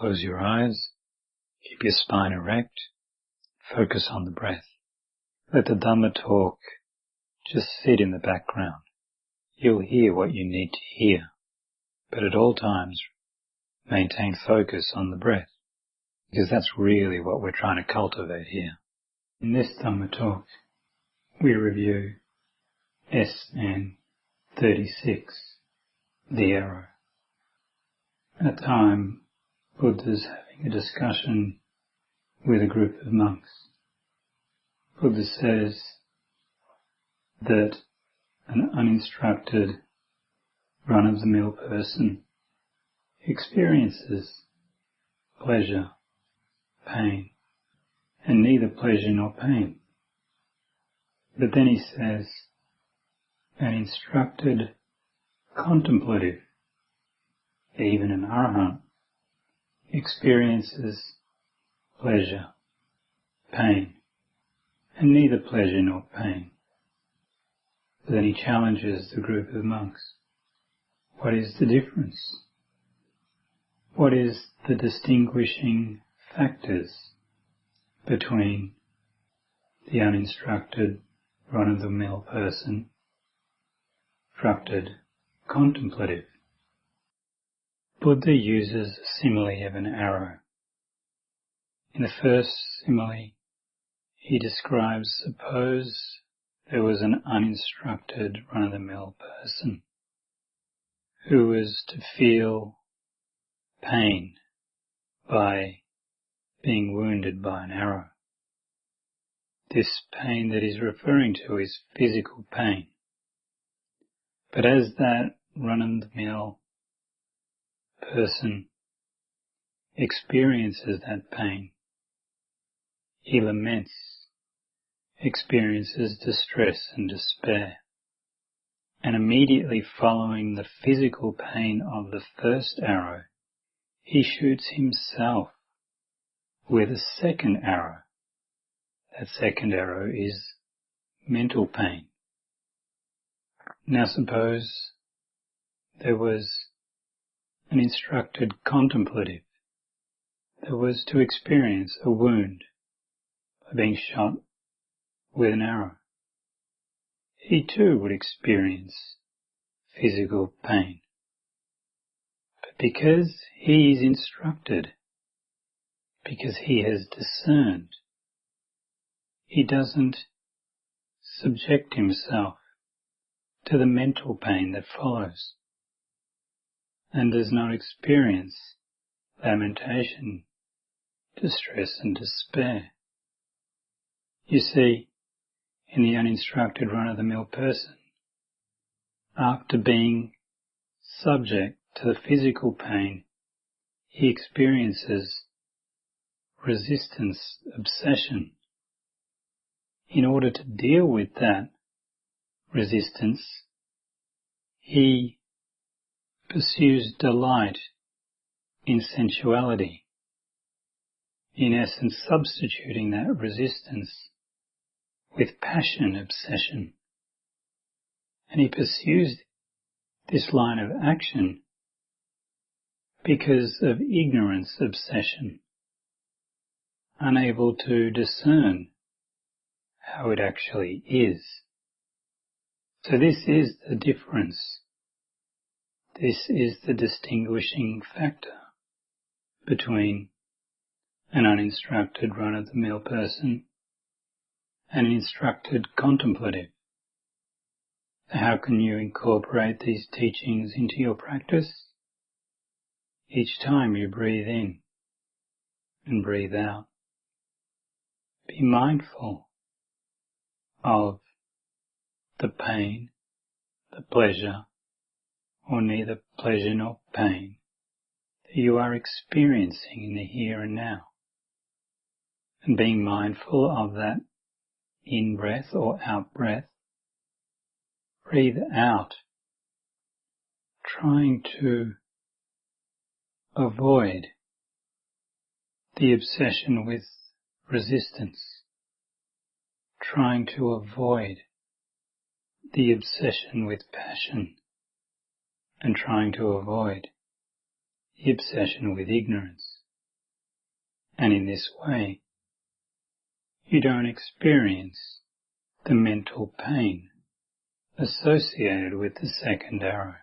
Close your eyes, keep your spine erect, focus on the breath. Let the Dhamma talk just sit in the background. You'll hear what you need to hear, but at all times maintain focus on the breath, because that's really what we're trying to cultivate here. In this Dhamma talk, we review SN 36, the arrow. At a time, Buddha's having a discussion with a group of monks. Buddha says that an uninstructed, run-of-the-mill person experiences pleasure, pain, and neither pleasure nor pain. But then he says, an instructed, contemplative, even an arahant, experiences pleasure, pain, and neither pleasure nor pain. But then he challenges the group of monks. What is the difference? What is the distinguishing factors between the uninstructed, run-of-the-mill person, instructed, contemplative? Buddha uses a simile of an arrow. In the first simile, he describes, suppose there was an uninstructed, run-of-the-mill person who was to feel pain by being wounded by an arrow. This pain that he's referring to is physical pain. But as that run-of-the-mill person experiences that pain, he laments, experiences distress and despair. And immediately following the physical pain of the first arrow, he shoots himself with a second arrow. That second arrow is mental pain. Now suppose there was an instructed contemplative that was to experience a wound by being shot with an arrow. He too would experience physical pain. But because he is instructed, because he has discerned, he doesn't subject himself to the mental pain that follows, and does not experience lamentation, distress and despair. You see, in the uninstructed run-of-the-mill person, after being subject to the physical pain, he experiences resistance, obsession. In order to deal with that resistance, he pursues delight in sensuality, in essence substituting that resistance with passion, obsession. And he pursues this line of action because of ignorance, obsession, unable to discern how it actually is. So this is the difference. This is the distinguishing factor between an uninstructed run-of-the-mill person and an instructed contemplative. How can you incorporate these teachings into your practice? Each time you breathe in and breathe out, be mindful of the pain, the pleasure, or neither pleasure nor pain that you are experiencing in the here and now. And being mindful of that in-breath or out-breath, breathe out, trying to avoid the obsession with resistance, trying to avoid the obsession with passion, and trying to avoid the obsession with ignorance. And in this way, you don't experience the mental pain associated with the second arrow.